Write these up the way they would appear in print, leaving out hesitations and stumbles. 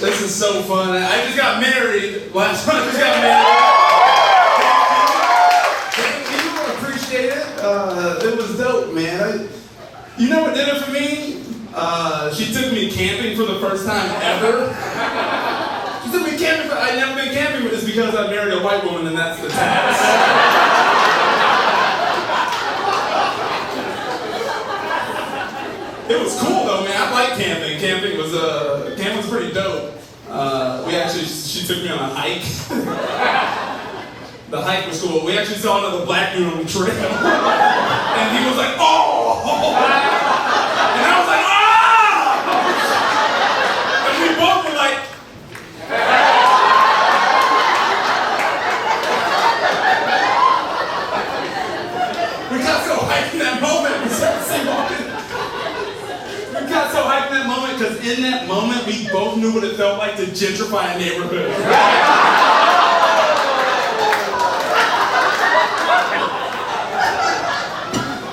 This is so fun. I just got married last month. I just got married. Thank you. Appreciate it. It was dope, man. You know what did it for me? She took me camping for the first time ever. She took me camping. I'd never been camping, but it's because I married a white woman, and that's the tax. It was cool though, man. I like camping. Camping was pretty dope. She took me on a hike. The hike was cool. We actually saw another black dude on the trail, and he was like, "Oh!" And I was like, "Ah!" And we both were like, we got so hyped in that moment. We started sleepwalking. We got so hyped in that moment because in that moment we both knew what it felt like to gentrify a neighborhood.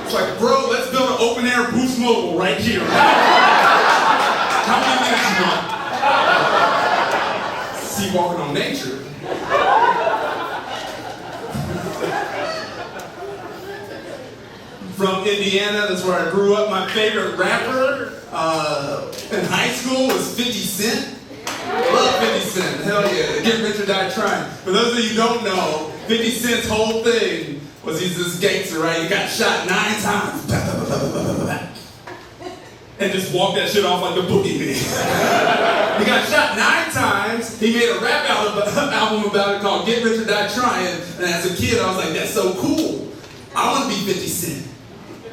It's like, bro, let's build an open air Boost Mobile right here. How many minutes you want? See walking on nature. From Indiana, that's where I grew up. My favorite rapper in high school was 50 Cent. Love 50 Cent, hell yeah. Get rich or die trying. For those of you who don't know, 50 Cent's whole thing was he's this gangster, right? He got shot 9 times. And just walked that shit off like the boogeyman. He got shot 9 times. He made a rap album about it called Get Rich or Die Trying. And as a kid, I was like, that's so cool. I want to be 50 Cent.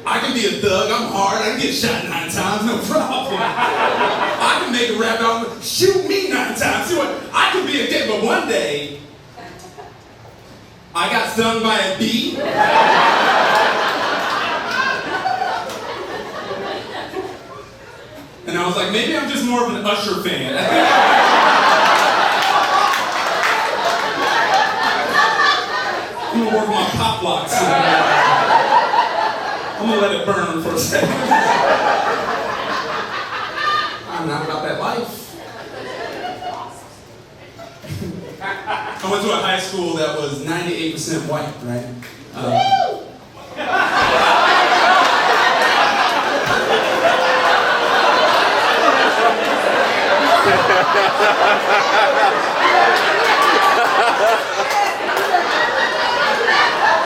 I can be a thug, I'm hard, I can get shot 9 times, no problem. I can make a rap album, shoot me 9 times. See what? I could be a kid, but one day, I got stung by a bee. And I was like, maybe I'm just more of an Usher fan. I'm gonna work my pop locks. I'm gonna let it burn for a second. I'm not about that life. I went to a high school that was 98% white, right?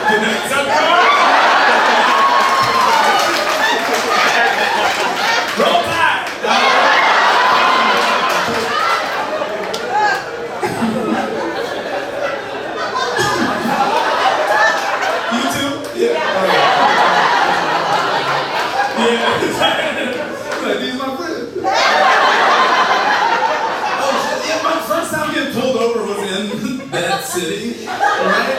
Good night, roll tide! You too? Yeah. Yeah. These are my friends. Oh shit, yeah, my first time getting pulled over was in that city, right?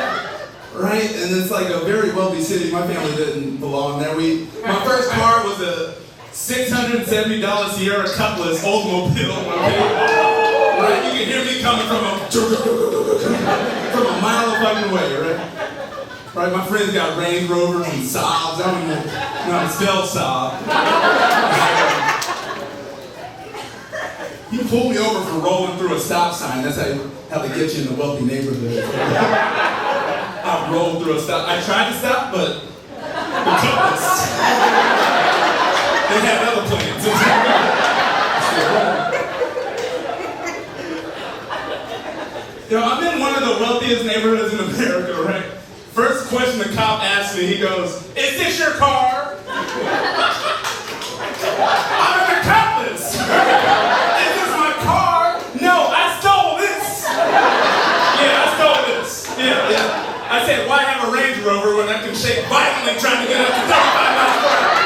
Right? And it's like a very wealthy city. My family didn't belong there. My first car was a $670 Sierra Cutlass Oldsmobile. Right? You can hear me coming from a mile of fucking way, right? Right? My friends got Range Rovers and Saabs. I don't even know how to spell Saab. He pulled me over for rolling through a stop sign. That's how they get you in the wealthy neighborhood. I rolled through a stop. I tried to stop, but the Cutlass. They had other plans. You know, I'm in one of the wealthiest neighborhoods in America, right? First question the cop asked me, he goes, "Is this your car?" I'm in the Cutlass. "Is this my car?" "No, I stole this." "Yeah, I stole this." Yeah. I said, "Why have a Range Rover when I can shake violently trying to get up to 35 miles per hour?"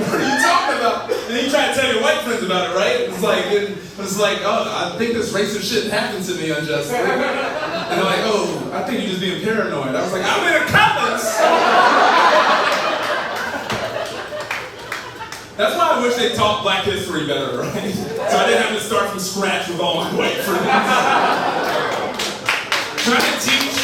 What are you talking about? And he tried to tell your white friends about it, right? It's like, "Oh, I think this racist shit happened to me unjustly." And they're like, "Oh, I think you're just being paranoid." I was like, "I'm in a Cutlass." That's why I wish they taught Black history better, right? So I didn't have to start from scratch with all my white friends. Trying to teach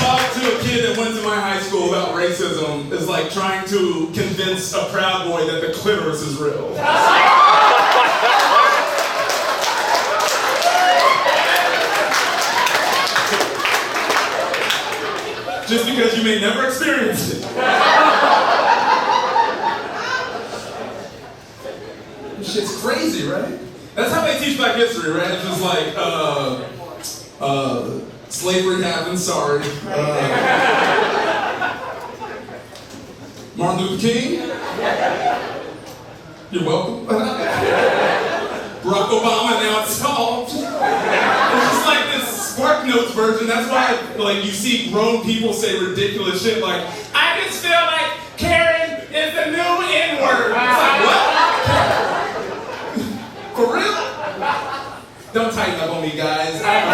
talk to a kid that went to my high school about racism is like trying to convince a Proud Boy that the clitoris is real. Just because you may never experience it. Shit's crazy, right? That's how they teach Black history, right? It's just like, slavery happened, sorry. Martin Luther King, you're welcome. Barack Obama, now it's solved. It's just like this Spark Notes version. That's why, like, you see grown people say ridiculous shit like, I just feel like Karen is the new N-word. It's like, what? For real? Don't tighten up on me, guys. I have a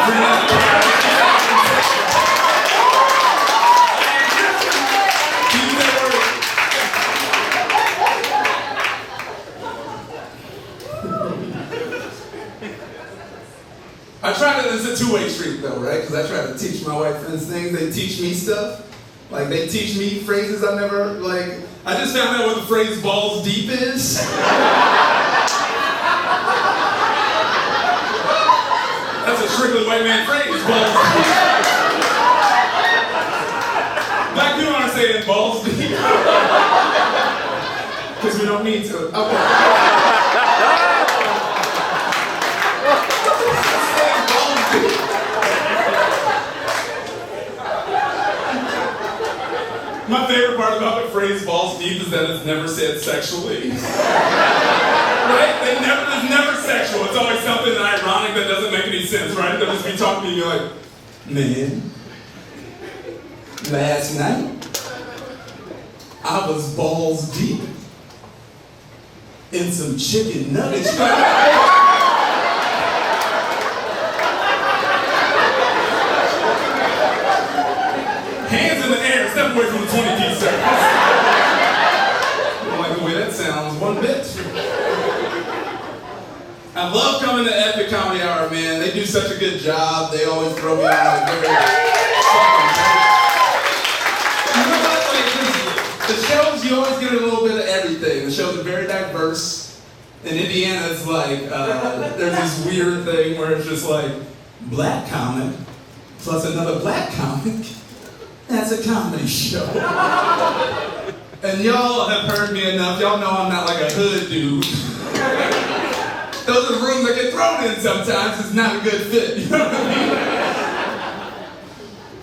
I try to, it's a two-way street though, right? Because I try to teach my white friends things. They teach me stuff. Like, they teach me phrases I never, like, I just found out what the phrase balls deep is. That's a strictly white man phrase, balls deep. Black people aren't saying balls deep. Because we don't need to. Okay. My favorite part about the phrase balls deep is that it's never said sexually. Right? It's never sexual. It's always something ironic that doesn't make any sense, right? They'll just be talking to you and you're like, man, last night, I was balls deep in some chicken nuggets. Hands in the air, step away from the 20-piece circus. I don't like the way that sounds one bit. I love coming to Epic Comedy Hour, man. They do such a good job. They always throw me on like very You know what? Like, the shows, you always get a little bit of everything. The shows are very diverse. In Indiana, it's like, there's this weird thing where it's just like, black comic plus another black comic. That's a comedy show. And y'all have heard me enough. Y'all know I'm not like a hood dude. Those are the rooms that get thrown in sometimes. It's not a good fit. You know what I mean?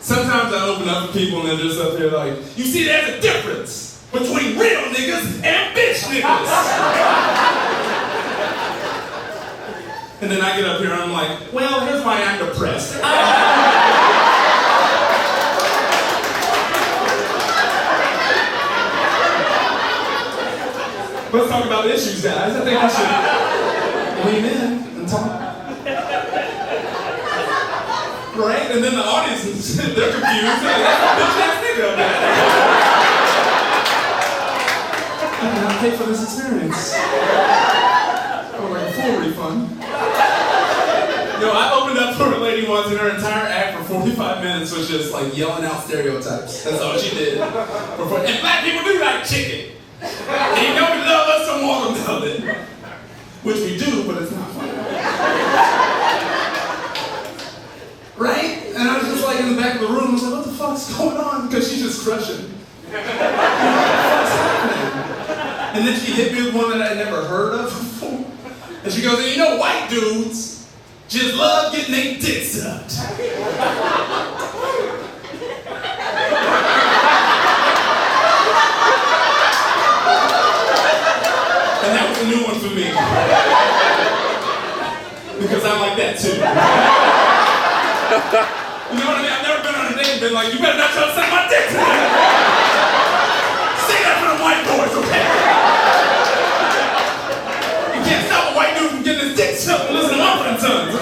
Sometimes I open up to people and they're just up there like, you see, there's a difference between real niggas and bitch niggas. And then I get up here and I'm like, well, here's why I'm depressed. Let's talk about issues, guys. I think we should lean in and talk. Right? And then the audience, they're confused. They're like, bitch ass nigga up there. I did not pay for this experience. I would like a full refund. Yo, I opened up for a lady once and her entire act for 45 minutes was just like yelling out stereotypes. That's all she did. And black people do like chicken. And you know we love us some watermelon. Which we do, but it's not fun. Right? And I was just like in the back of the room, I was like, what the fuck's going on? Because she's just crushing. What the fuck's happening? And then she hit me with one that I'd never heard of before. And she goes, and you know white dudes just love getting their dicks sucked. And that was a new one for me. Because I like that too. You know what I mean? I've never been on a date and been like, you better not try to suck my dick tonight. Say that for the white boys, okay? You can't stop a white dude from getting his dick sucked and listen to Muffin Sons.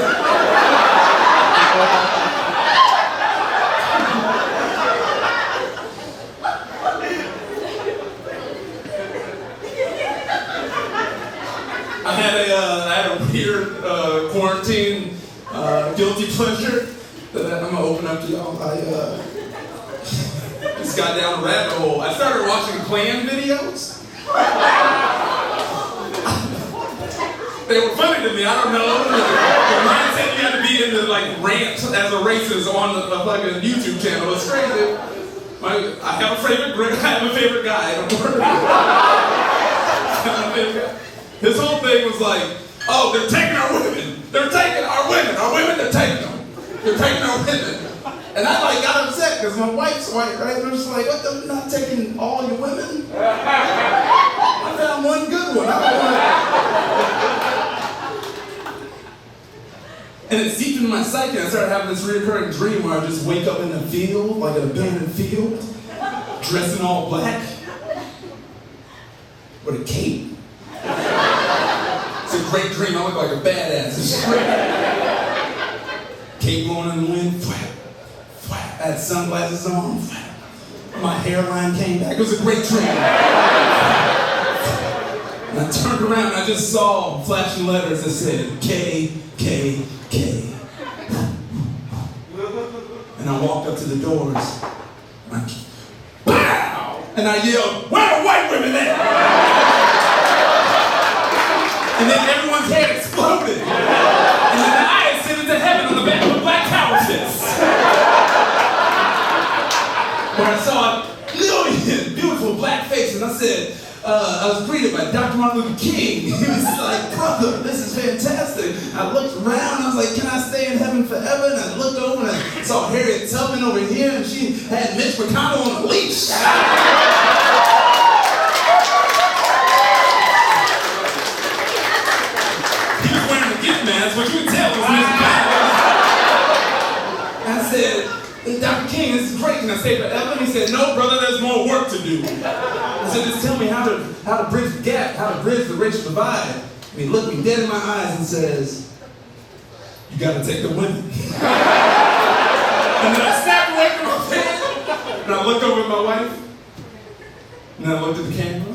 I had a weird quarantine guilty pleasure that I'm gonna open up to y'all. just got down a rabbit hole. I started watching Klan videos. They were funny to me, I don't know. The mindset you had to be into like rant as a racist on a fucking YouTube channel. It's crazy. I have a favorite guy. Don't worry. His whole thing was like, oh, they're taking our women. They're taking our women. Our women, they're taking them. They're taking our women. And I like got upset because my wife's white, right? And I'm just like, what? They're not taking all your women? I found one good one. And it seeped into my psyche. I started having this recurring dream where I just wake up in the field, like an abandoned field, dressed in all black, with a cape. It's a great dream. I look like a badass. It's great. Cape blowing in the wind. Flap, flap. I had sunglasses on. Flap. My hairline came back. It was a great dream. And I turned around and I just saw flashing letters that said K, K, K. And I walked up to the doors. And I, BOW! And I yelled, where are white women at? And then everyone's head exploded. And then I ascended to heaven on the back of a black cowfish. Where I saw a million beautiful black faces, and I said, I was greeted by Dr. Martin Luther King. He was like, brother, this is fantastic. I looked around, I was like, can I stay in heaven forever? And I looked over and I saw Harriet Tubman over here, and she had Mitch McConnell on a leash. He was wearing a gift mask, but you could tell it was Mitch McConnell. I said, Dr. King, this is great. Can I stay forever? And he said, no, brother, there's more work to do. I said, just tell me how to bridge the gap, how to bridge the racial divide. And he looked me dead in my eyes and says, you gotta take the women. And then I snapped away from my pen, and I looked over at my wife, and I looked at the camera.